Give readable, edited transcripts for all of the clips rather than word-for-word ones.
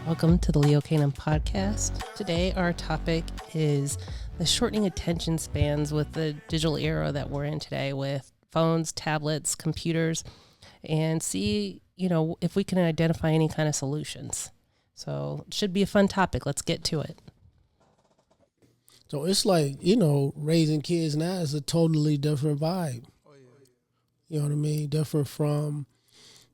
Welcome to the Leo Canaan podcast. Today our topic is the shortening attention spans with the digital era that we're in today with phones, tablets, computers, and see, if we can identify any kind of solutions. So it should be a fun topic. Let's get to it. So it's like, raising kids now is a totally different vibe. Oh, yeah. You know what I mean? Different from,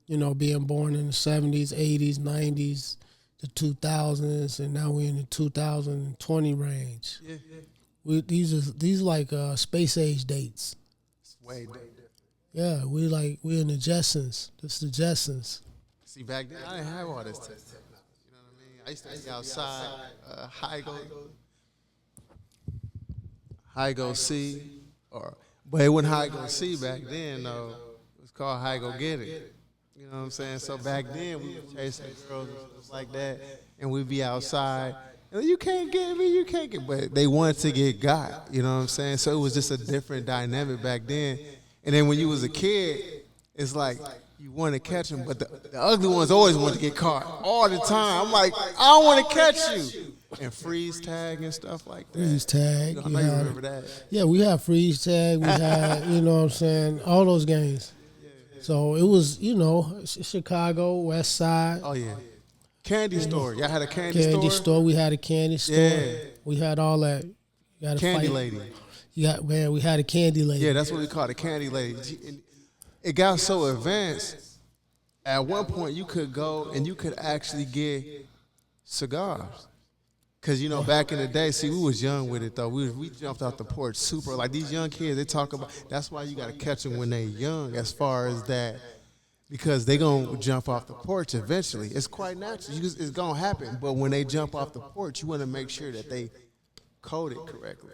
being born in the 70s, 80s, 90s, the 2000s, and now we're in the 2020 range. Yeah. These like space age dates. It's way different. Yeah, we're in the Jetsons. This is the Jetsons. See, back then I didn't have all this technology. You know what I mean? I used to be outside, high go see, but it wasn't high go see back then though. It was called high go get it. You know what I'm saying? So back then we were chasing girls and stuff like that, and we'd be outside. You can't get me, you can't get. But they wanted to get got. You know what I'm saying? So it was just a different dynamic back then. And then when you was a kid, it's like you want to catch them, but the ugly ones always want to get caught all the time. I'm like, I don't want to catch you. And freeze tag and stuff like that. Freeze tag. I know you remember that. Yeah, we had freeze tag. We had, all those games. So it was, Chicago, West Side. Oh, yeah. Candy store. Y'all had a candy store? Candy store. We had a candy store. Yeah. We had all that. You got candy lady. We had a candy lady. Yeah, that's what we called a candy lady. It got so advanced. At one point, you could go and you could actually get cigars. Because, back in the day, see, we was young with it, though. We jumped off the porch super. Like, these young kids, they talk about, that's why you got to catch them when they young as far as that. Because they going to jump off the porch eventually. It's quite natural. It's going to happen. But when they jump off the porch, you want to make sure that they code it correctly.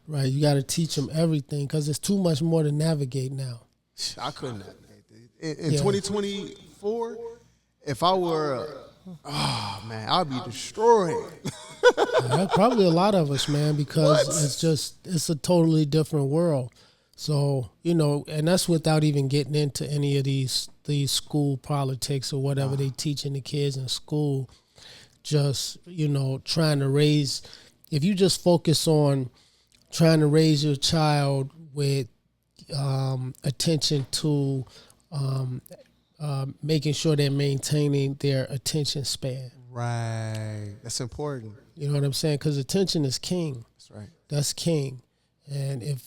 Right. You got to teach them everything because there's too much more to navigate now. I couldn't navigate it. In 2024, if I were, I'd be destroyed. Probably a lot of us, man, because it's a totally different world. So, and that's without even getting into any of these school politics or whatever they teaching the kids in school. Just, trying to raise, if you just focus on trying to raise your child with attention to making sure they're maintaining their attention span. Right. That's important. You know what I'm saying? Because attention is king. That's right. That's king. And if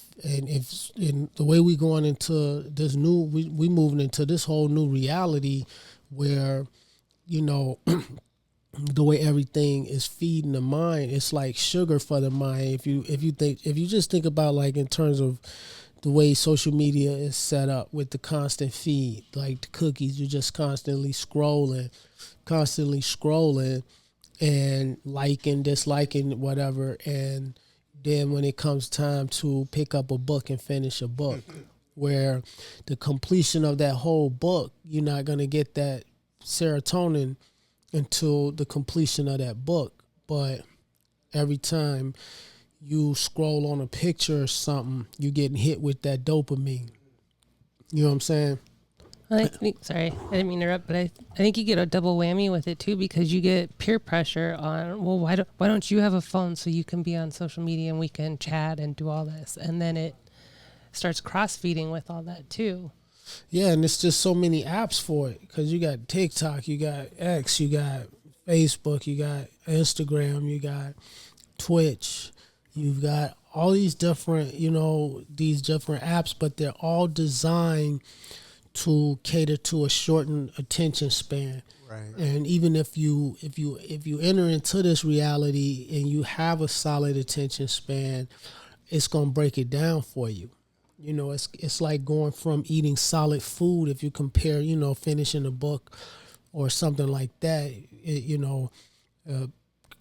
the way we going into this we moving into this whole new reality where, the way everything is feeding the mind, it's like sugar for the mind. If you just think about like in terms of the way social media is set up with the constant feed, like the cookies, you're just constantly scrolling and liking, disliking, whatever. And then when it comes time to pick up a book and finish a book, where the completion of that whole book, you're not going to get that serotonin until the completion of that book. But every time you scroll on a picture or something, you're getting hit with that dopamine. You know what I'm saying? Sorry, I didn't mean to interrupt, but I think you get a double whammy with it too because you get peer pressure on, well, why don't you have a phone so you can be on social media and we can chat and do all this, and then it starts cross-feeding with all that too. Yeah, and it's just so many apps for it because you got TikTok, you got X, you got Facebook, you got Instagram, you got Twitch, you've got all these different, these different apps, but they're all designed to cater to a shortened attention span. Right. And even if you enter into this reality and you have a solid attention span, it's gonna break it down for you. It's like going from eating solid food. If you compare, finishing a book or something like that,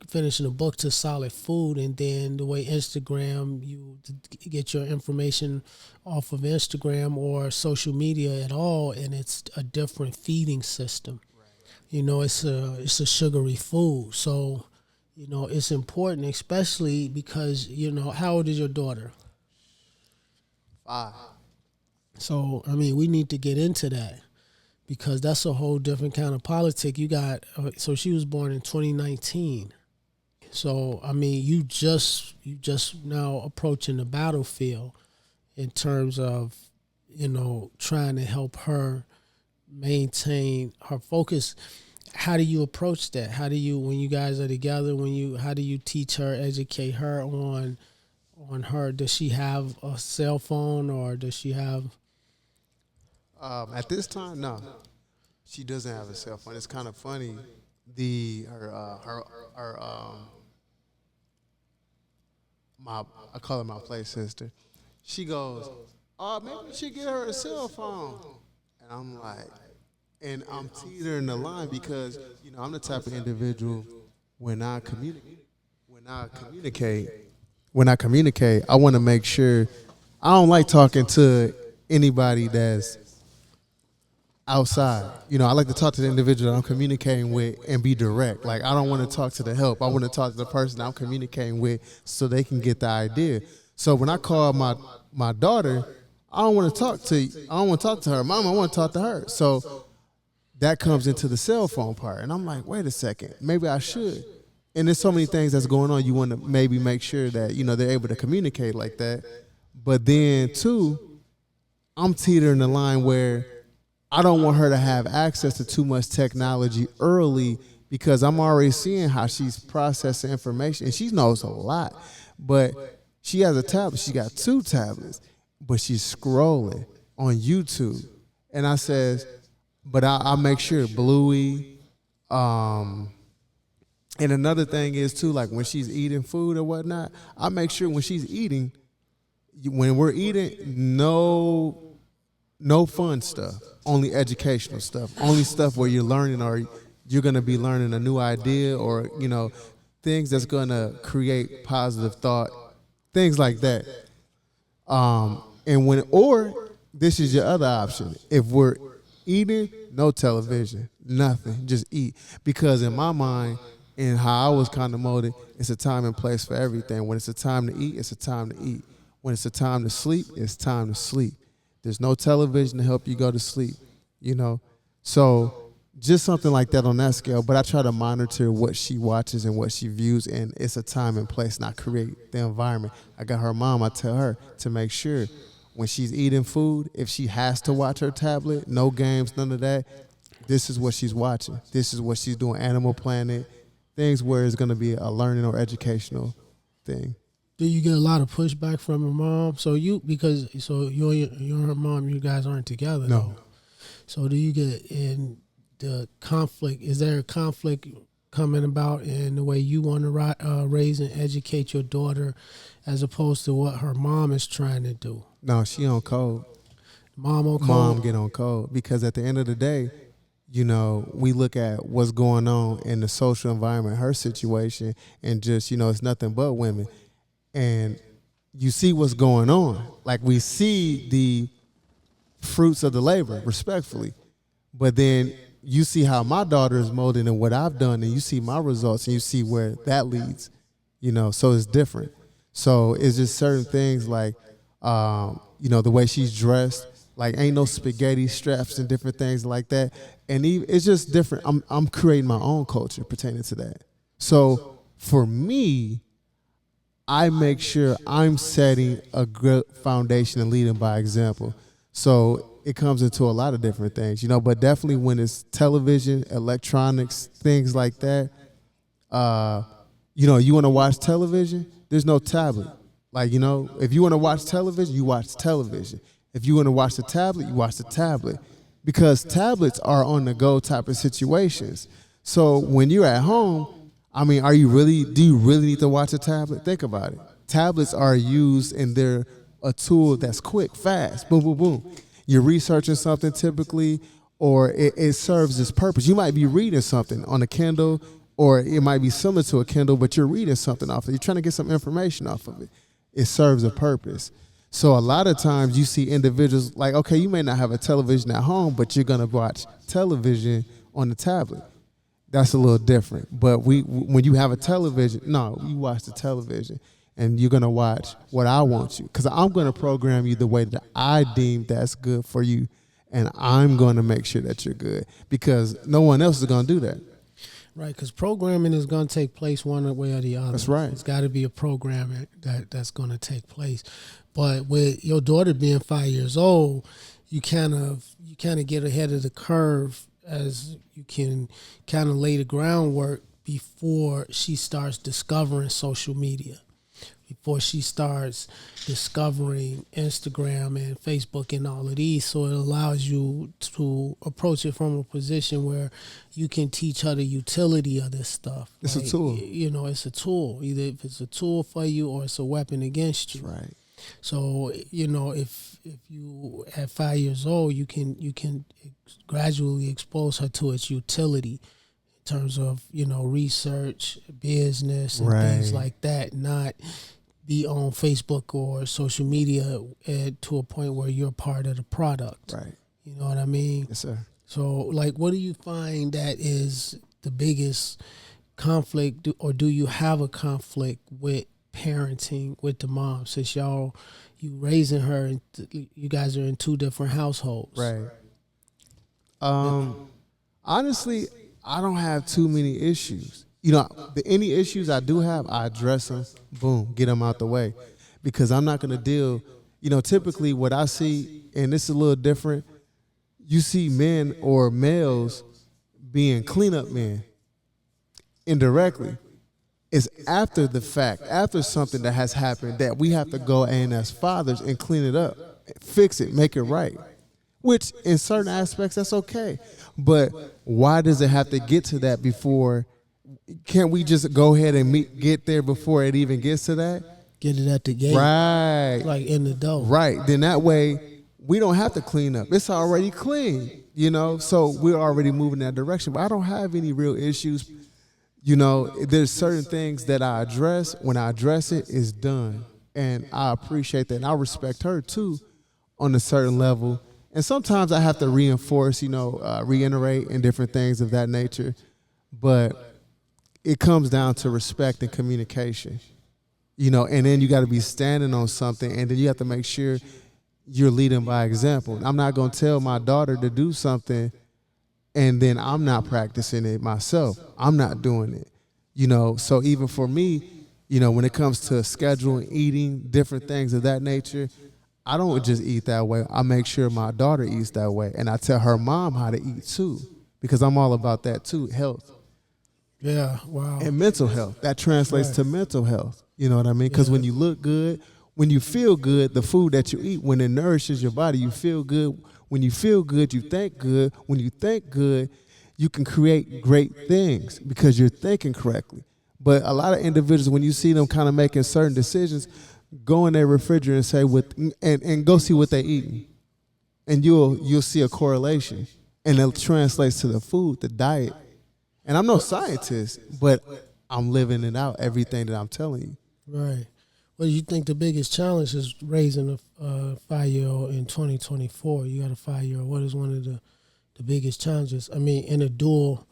finishing a book to solid food, and then the way Instagram, you get your information off of Instagram or social media at all, and it's a different feeding system. Right. It's a sugary food. So it's important, especially because, how old is your daughter? 5. So, we need to get into that because that's a whole different kind of politic. You got, so she was born in 2019. So, you just now approaching the battlefield in terms of, trying to help her maintain her focus. How do you approach that? How do you, when you guys are together, how do you teach her, educate her on her? Does she have a cell phone or does she have? At this time, no, she doesn't have a cell phone. It's kind of funny. My I call her my play sister. She goes, "Oh, maybe we should get her a cell phone." And I'm like, and I'm teetering the line because I'm the type of individual when I communicate, I want to make sure I don't like talking to anybody that's outside. I like to talk to the individual that I'm communicating with and be direct. Like, I don't want to talk to the help. I want to talk to the person that I'm communicating with so they can get the idea. So when I call my daughter, I don't want to talk to her. Mom, I want to talk to her. So that comes into the cell phone part. And I'm like, wait a second, maybe I should. And there's so many things that's going on. You want to maybe make sure that, they're able to communicate like that. But then, too, I'm teetering the line where I don't want her to have access to too much technology early because I'm already seeing how she's processing information. And she knows a lot. But she has a tablet. She got 2 tablets. But she's scrolling on YouTube. And I says, but I make sure Bluey, and another thing is, too, like when she's eating food or whatnot, I make sure when she's eating, when we're eating, no fun stuff, only educational stuff, only stuff where you're learning or you're going to be learning a new idea or, things that's going to create positive thought, things like that. Or this is your other option. If we're eating, no television, nothing, just eat. Because in my mind, and how I was kind of molded, it's a time and place for everything. When it's a time to eat, it's a time to eat. When it's a time to sleep, it's time to sleep. There's no television to help you go to sleep, So just something like that on that scale. But I try to monitor what she watches and what she views, and it's a time and place, and I create the environment. I got her mom, I tell her to make sure when she's eating food, if she has to watch her tablet, no games, none of that, this is what she's watching. This is what she's doing, Animal Planet, things where it's going to be a learning or educational thing. Do you get a lot of pushback from your mom? So you and her mom, you guys aren't together. No. Though. So do you get in the conflict? Is there a conflict coming about in the way you want to raise and educate your daughter as opposed to what her mom is trying to do? No, she on code. Mom on code? Mom get on code. Because at the end of the day, we look at what's going on in the social environment, her situation, and just, it's nothing but women. And you see what's going on. Like, we see the fruits of the labor, respectfully. But then you see how my daughter is molded and what I've done, and you see my results, and you see where that leads, so it's different. So it's just certain things like, the way she's dressed, like ain't no spaghetti straps and different things like that. And it's just different. I'm creating my own culture pertaining to that. So for me, I make sure I'm setting a good foundation and leading by example. So it comes into a lot of different things, but definitely when it's television, electronics, things like that, you want to watch television, there's no tablet. Like, if you want to watch television, you watch television. If you want to watch the tablet, you watch the tablet. Because tablets are on the go type of situations. So when you're at home, do you really need to watch a tablet? Think about it. Tablets are used and they're a tool that's quick, fast, boom, boom, boom. You're researching something typically, or it serves its purpose. You might be reading something on a Kindle, or it might be similar to a Kindle, but you're reading something off of it. You're trying to get some information off of it. It serves a purpose. So a lot of times you see individuals like, okay, you may not have a television at home, but you're going to watch television on the tablet. that's a little different. But when you have a television, no, you watch the television and you're going to watch what I want you. Because I'm going to program you the way that I deem that's good for you. And I'm going to make sure that you're good because no one else is going to do that. Right, because programming is going to take place one way or the other. That's right. It's got to be a programming that's going to take place. But with your daughter being 5 years old, you kind of get ahead of the curve as you can kind of lay the groundwork before she starts discovering social media, before she starts discovering Instagram and Facebook and all of these. So it allows you to approach it from a position where you can teach her the utility of this stuff. It's a tool. You know, it's a tool. Either if it's a tool for you or it's a weapon against you. That's right. So, you know, if you at 5 years old, you can gradually expose her to its utility in terms of, you know, research, business, and things like that, not be on Facebook or social media to a point where you're part of the product. Right. You know what I mean? Yes, sir. So, like, what do you find that is the biggest conflict, or do you have a conflict with parenting with the mom, since you raising her and you guys are in two different households? Right. Honestly, I don't have too many issues. You know, any issues I do have, I address them. Boom, get them out the way, because I'm not going to deal. You know, typically what I see, and this is a little different. You see men or males being cleanup men indirectly. It's after the fact, after something that has happened, that we have to go in as fathers and clean it up, fix it, make it right. Which in certain aspects, that's okay. But why does it have to get to that before? Can't we just go ahead and get there before it even gets to that? Get it at the gate. Right. Like in the door. Right. Then that way we don't have to clean up. It's already clean, you know? So we're already moving that direction. But I don't have any real issues. You know, there's certain things that I address. When I address it, it's done. And I appreciate that. And I respect her, too, on a certain level. And sometimes I have to reinforce, you know, reiterate and different things of that nature. But it comes down to respect and communication, you know, and then you got to be standing on something. And then you have to make sure you're leading by example. I'm not going to tell my daughter to do something and then I'm not practicing it myself. I'm not doing it, you know. So even for me, you know, when it comes to scheduling, eating, different things of that nature, I don't just eat that way. I make sure my daughter eats that way. And I tell her mom how to eat too, because I'm all about that too, health. Yeah, wow. And mental health. That translates to mental health. You know what I mean? Because when you look good, when you feel good, the food that you eat, when it nourishes your body, you feel good. When you feel good, you think good. When you think good, you can create great things because you're thinking correctly. But a lot of individuals, when you see them kind of making certain decisions, go in their refrigerator and say and go see what they're eating. And you'll see a correlation. And it translates to the food, the diet. And I'm no scientist, but I'm living it out, everything that I'm telling you. Right. What do you think the biggest challenge is raising a 5-year-old in 2024? You got a 5-year-old. What is one of the biggest challenges? I mean, in a dual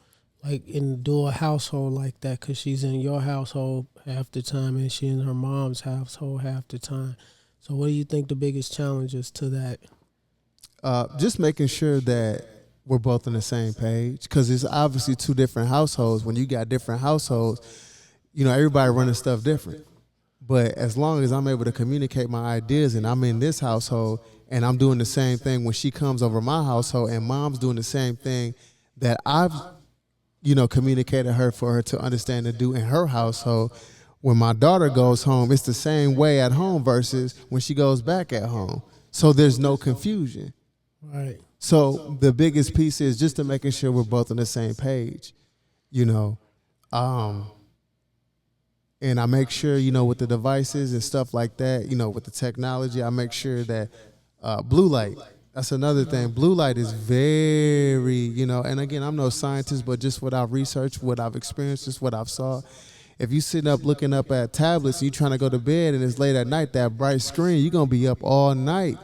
household like that, because she's in your household half the time and she's in her mom's household half the time. So what do you think the biggest challenge is to that? Just making sure that we're both on the same page, because it's obviously two different households. When you got different households, you know, everybody running stuff different. But as long as I'm able to communicate my ideas and I'm in this household and I'm doing the same thing when she comes over my household and mom's doing the same thing that I've, you know, communicated her for her to understand and do in her household, when my daughter goes home, it's the same way at home versus when she goes back at home. So there's no confusion. Right. So the biggest piece is just to making sure we're both on the same page, you know. And I make sure, you know, with the devices and stuff like that, you know, with the technology, I make sure that blue light, that's another thing. Blue light is very, you know, and again, I'm no scientist, but just what I've researched, what I've experienced, just what I've saw. If you sitting up looking up at tablets and you trying to go to bed and it's late at night, that bright screen, you're going to be up all night,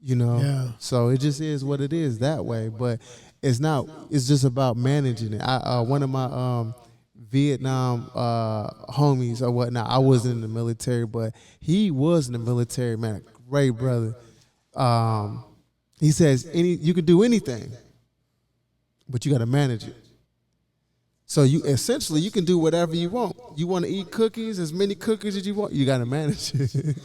you know. Yeah. So it just is what it is that way. But It's not. It's just about managing it. One of my Vietnam homies or whatnot. I wasn't in the military, but he was in the military. Man, great brother. He says you can do anything, but you got to manage it. So you essentially you can do whatever you want. You want to eat cookies, as many cookies as you want. You got to manage it.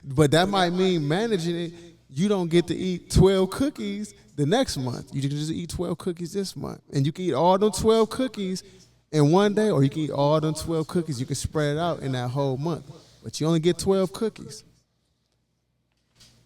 But that might mean managing it. You don't get to eat 12 cookies the next month. You can just eat 12 cookies this month, and you can eat all them 12 cookies in one day, or you can eat all them 12 cookies. You can spread it out in that whole month, but you only get 12 cookies.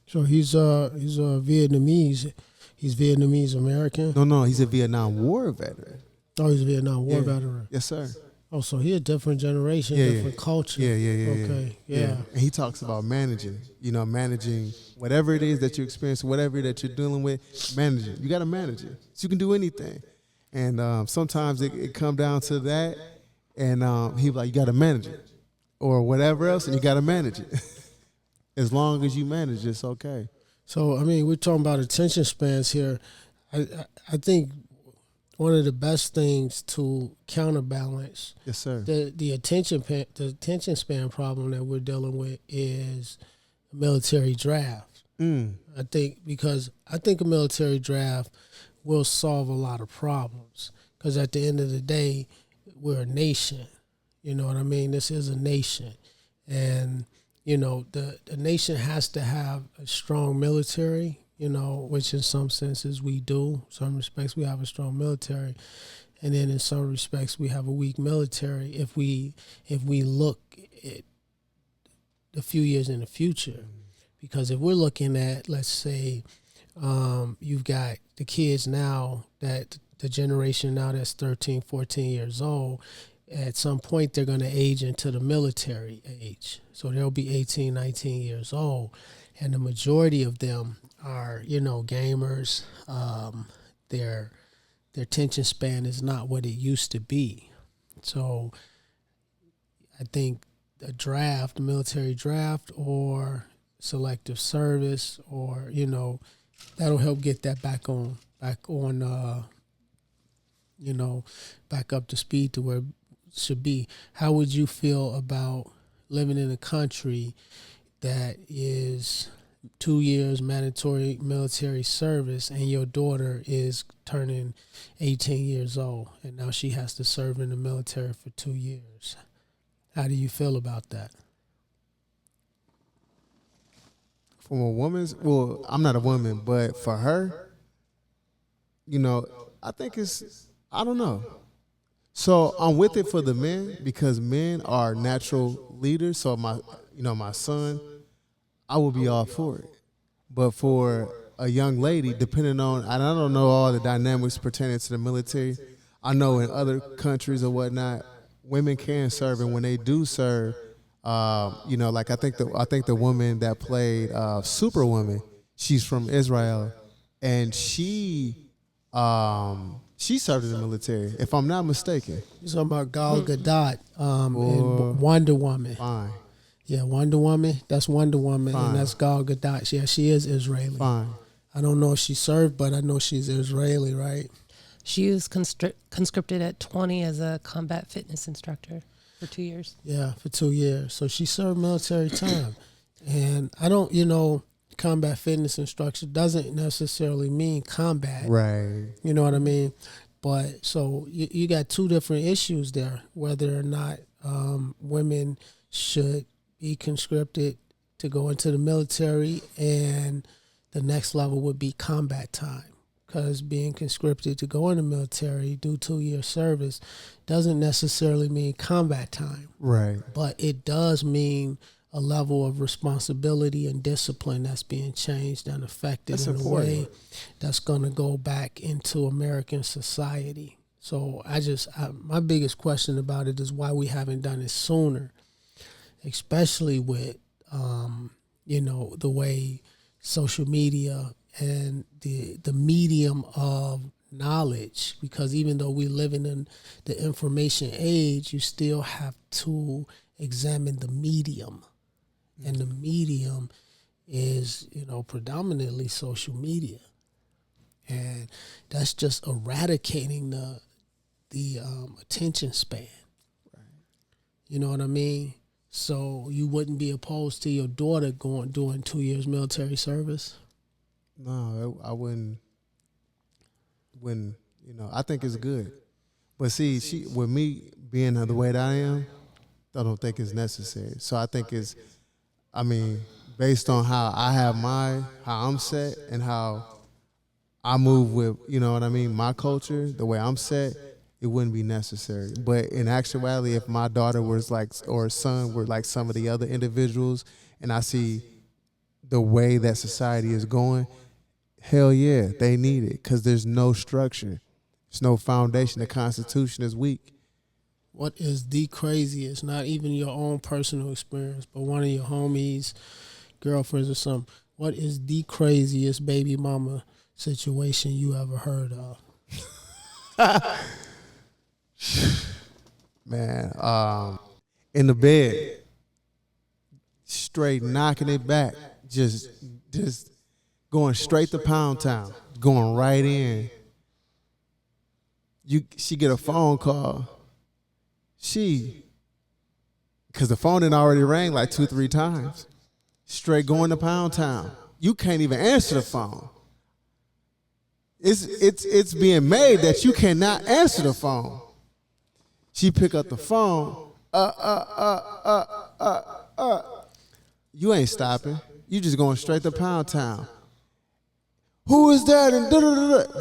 So he's Vietnamese. He's Vietnamese American. No, he's a Vietnam War veteran. Oh, he's a Vietnam War veteran. Yes, sir. Oh, so he a different generation, different culture. Yeah. Okay, yeah. And he talks about managing, managing whatever it is that you experience, whatever that you're dealing with, manage it. You got to manage it. So you can do anything. And sometimes it comes down to that, and he like, you got to manage it. Or whatever else, and you got to manage it. As long as you manage it, it's okay. So, I mean, we're talking about attention spans here. I think one of the best things to counterbalance the attention span problem that we're dealing with is a military draft. I think a military draft will solve a lot of problems, because at the end of the day, we're a nation. You know what I mean? This is a nation, and the nation has to have a strong military. Which in some senses we do. In some respects we have a strong military, and then in some respects we have a weak military. If we look at a few years in the future, because if we're looking at, let's say, you've got the kids now, that the generation now that's 13, 14 years old, at some point they're going to age into the military age. So they'll be 18, 19 years old. And the majority of them are, gamers. Their attention span is not what it used to be. So I think a military draft or selective service, or, that'll help get that back up to speed to where it should be. How would you feel about living in a country that is 2 years mandatory military service, and your daughter is turning 18 years old, and now she has to serve in the military for 2 years? How do you feel about that? From a woman's, well, I'm not a woman, but for her, I think I don't know. So I'm with it for the men, because men are natural leaders. So my son, I will be all for it. But for a young lady, depending on, and I don't know all the dynamics pertaining to the military. I know in other countries or whatnot, women can serve, and when they do serve, like I think the woman that played Superwoman, she's from Israel, and she served in the military, if I'm not mistaken. You're talking about Gal Gadot in Wonder Woman. Fine. Yeah, Wonder Woman. That's Wonder Woman, Fine. and that's Gal Gadot. Yeah, she is Israeli. Fine. I don't know if she served, but I know she's Israeli, right? She was conscripted at 20 as a combat fitness instructor for 2 years. Yeah, for 2 years. So she served military time. And I don't, combat fitness instructor doesn't necessarily mean combat. Right. You know what I mean? But so you got two different issues there, whether or not women should be conscripted to go into the military, and the next level would be combat time. Because being conscripted to go in the military, do 2 year service, doesn't necessarily mean combat time. Right. But it does mean a level of responsibility and discipline that's being changed and affected in a way that's going to go back into American society. So my biggest question about it is why we haven't done it sooner, especially with, the way social media and the medium of knowledge, because even though we live in the information age, you still have to examine the medium. And the medium is, predominantly social media. and that's just eradicating the attention span. Right. You know what I mean? So you wouldn't be opposed to your daughter doing 2 years military service? No, I wouldn't. When I think it's good, but see, with me being the way that I am, I don't think it's necessary. So I think based on how I have how I'm set and how I move with, my culture, the way I'm set, it wouldn't be necessary. But in actuality, if my daughter was like, or son were like some of the other individuals, and I see the way that society is going, hell yeah, they need it, because there's no structure. There's no foundation. The Constitution is weak. What is the craziest, not even your own personal experience, but one of your homies, girlfriends or something, what is the craziest baby mama situation you ever heard of? Man, in the bed, straight knocking it back, just going straight to Pound Town, going right in. She get a phone call. Because the phone had already rang like 2-3 times. Straight going to Pound Town. You can't even answer the phone. It's being made that you cannot answer the phone. She pick up the phone. You ain't stopping. You just going straight to Pound Town. Who is that? And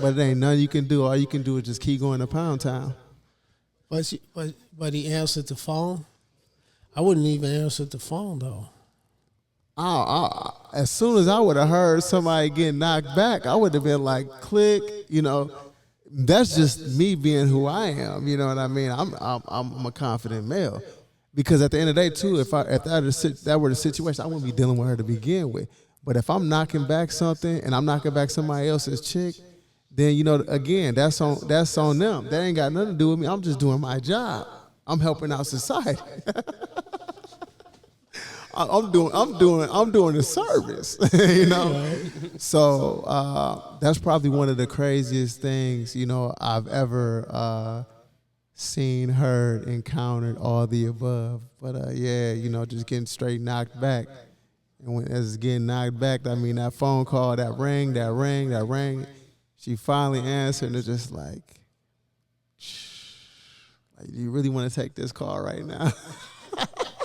but it ain't nothing you can do. All you can do is just keep going to Pound Town. But he answered the phone. I wouldn't even answer the phone though. As soon as I would have heard somebody getting knocked back, I would have been like, click. That's just me being who I am. You know what I mean? I'm a confident male, because at the end of the day, too, if that were the situation, I wouldn't be dealing with her to begin with. But if I'm knocking back something and I'm knocking back somebody else's chick, then again, that's on them. That ain't got nothing to do with me. I'm just doing my job. I'm helping out society. I'm doing a service, So that's probably one of the craziest things I've ever seen, heard, encountered, all the above. But just getting straight knocked back. And when it's getting knocked back, that phone call that rang. She finally answered, and it's just like, do you really want to take this call right now?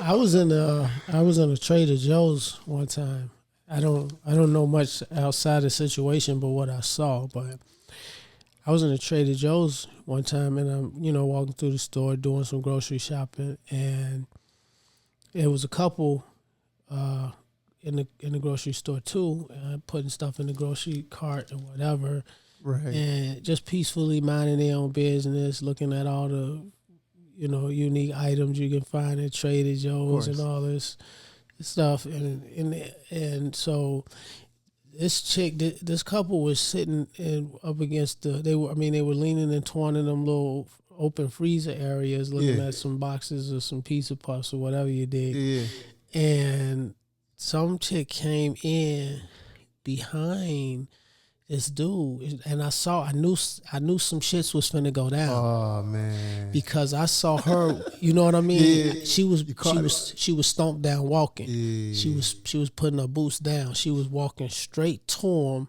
I was in a Trader Joe's one time. I don't know much outside the situation, but what I saw. But I was in a Trader Joe's one time, and I'm walking through the store doing some grocery shopping, and it was a couple in the grocery store too, putting stuff in the grocery cart and whatever, right? And just peacefully minding their own business, looking at all the unique items you can find at Trader Joe's and all this stuff, and so this couple was sitting up against they were leaning into one of them little open freezer areas, looking at some boxes or some pizza puffs or whatever you did, and some chick came in behind this dude, and I knew some shits was finna go down. Oh man! Because I saw her, you know what I mean? Yeah. She was stomped down walking. Yeah. She was putting her boots down. She was walking straight to him,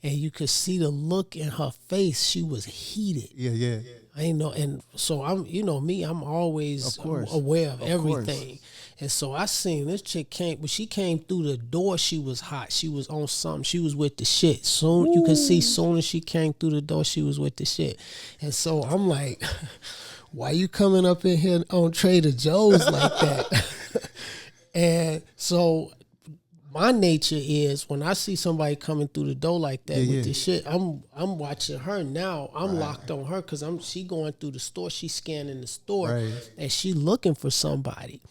and you could see the look in her face. She was heated. Yeah. I ain't know, and so I'm always aware of everything. Course. And so I seen this chick when she came through the door, she was hot. She was on something. She was with the shit. Soon you could see, soon as she came through the door, she was with the shit. And so I'm like, why you coming up in here on Trader Joe's like that? And so my nature is, when I see somebody coming through the door like that with this shit, I'm watching her now. I'm locked on her because she going through the store. She scanning the store, and she looking for somebody.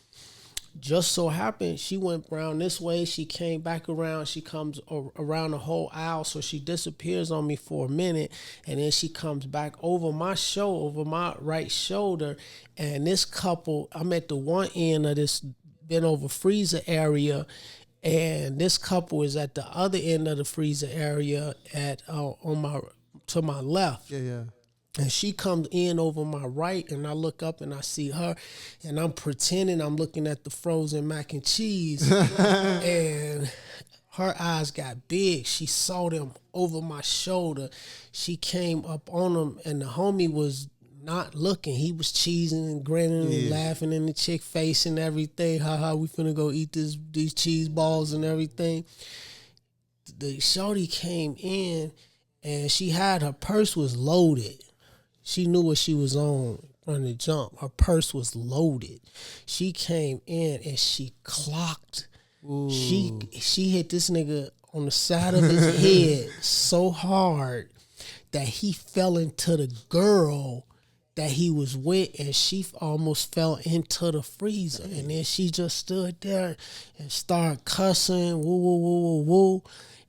Just so happened, she went around this way. She came back around. She comes around the whole aisle, so she disappears on me for a minute, and then she comes back over my right shoulder, and this couple, I'm at the one end of this bent over freezer area, And this couple is at the other end of the freezer area to my left. Yeah. And she comes in over my right, and I look up and I see her, and I'm pretending I'm looking at the frozen mac and cheese, and her eyes got big. She saw them over my shoulder. She came up on them, and the homie was not looking. He was cheesing and grinning and laughing in the chick face and everything. Ha, we finna go eat these cheese balls and everything. The shorty came in, and she had her purse was loaded. She knew what she was on from the jump. Her purse was loaded. She came in and she clocked. Ooh. She hit this nigga on the side of his head so hard that he fell into the girl that he was with, and she almost fell into the freezer. And then she just stood there and started cussing, woo, woo, woo, woo, woo.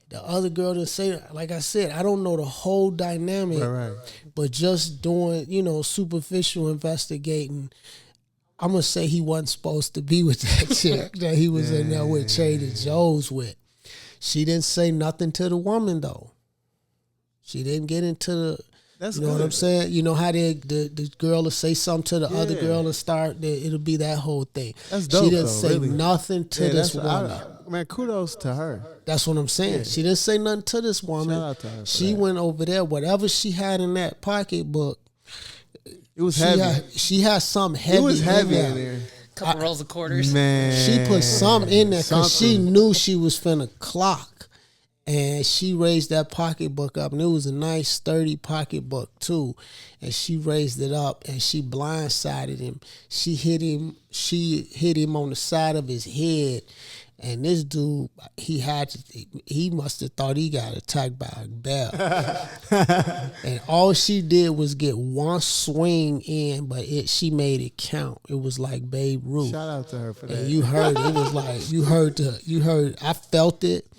The other girl didn't say that. Like I said, I don't know the whole dynamic, right. But just doing, superficial investigating, I'm going to say he wasn't supposed to be with that chick that he was in there with Trader Joe's with. She didn't say nothing to the woman, though. She didn't get into the... That's you know good. What I'm saying? You know how the girl will say something to the other girl and start, it'll be that whole thing. That's dope, she didn't say nothing to this woman. Man, kudos to her. That's what I'm saying. Yeah. She didn't say nothing to this woman. Shout out to her. She went over there. Whatever she had in that pocketbook, it was heavy. She had something heavy. It was heavy in there. Couple rolls of quarters. Man, she put something in there because she knew she was finna clock. And she raised that pocketbook up, and it was a nice, sturdy pocketbook, too. And she raised it up, and she blindsided him. She hit him on the side of his head. And this dude, he must have thought he got attacked by a bear. And all she did was get one swing in, but she made it count. It was like Babe Ruth. Shout out to her for that. And you heard it. It was like, you heard, I felt it.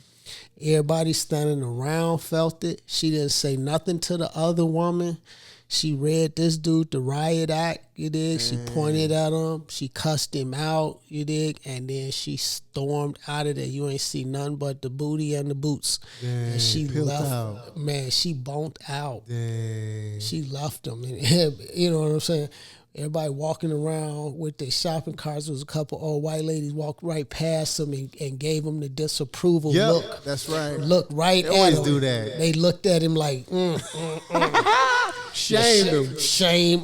Everybody standing around felt it. She didn't say nothing to the other woman. She read this dude the riot act, you dig? She pointed at him. She cussed him out, you dig? And then she stormed out of there. You ain't see nothing but the booty and the boots. Dang, and she left. Out. Man, she bonked out. Dang. She left him. And, you know what I'm saying? Everybody walking around with their shopping carts. There was a couple old white ladies walked right past them and gave him the disapproval look. That's right. Looked right they at him. Always do that. They looked at him like, Shamed him.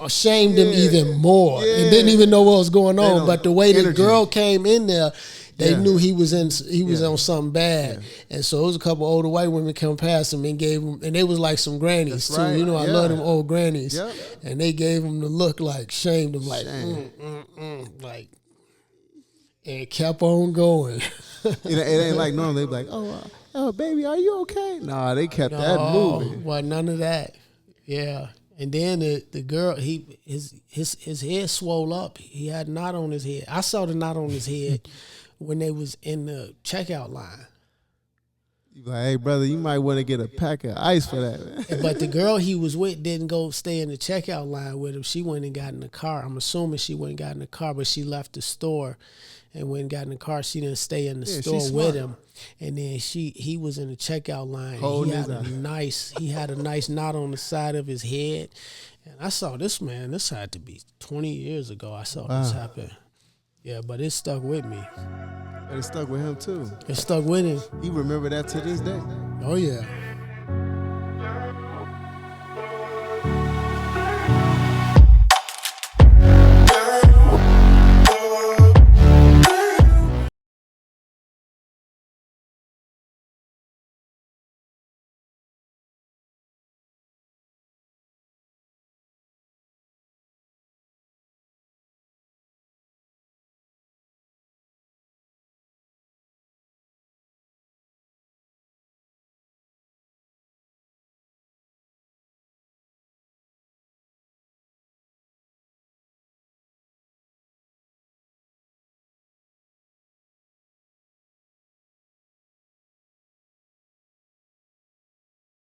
Shamed him even more. Yeah. And didn't even know what was going on. But the way the girl came in there, they knew he was on something bad. Yeah. And so it was a couple older white women come past him and gave him, and they was like some grannies too. Right. You know, I love them old grannies. Yep. And they gave him the look like shamed him like, like, and kept on going. It ain't like normally they be like, oh, baby, are you okay? Nah, they kept that moving. Well, none of that. Yeah. And then the girl, his head swole up. He had a knot on his head. I saw the knot on his head when they was in the checkout line. You like, hey, brother, you might want to get a pack of ice for that, man. But the girl he was with didn't go stay in the checkout line with him. She went and got in the car. I'm assuming she went and got in the car, but she left the store and went and got in the car. She didn't stay in the store with him. And then he was in the checkout line. He had a nice knot on the side of his head. And I saw this, man. This had to be 20 years ago. I saw this happen. Yeah, but it stuck with me. And it stuck with him too. It stuck with him. He remember that to this day. Oh yeah.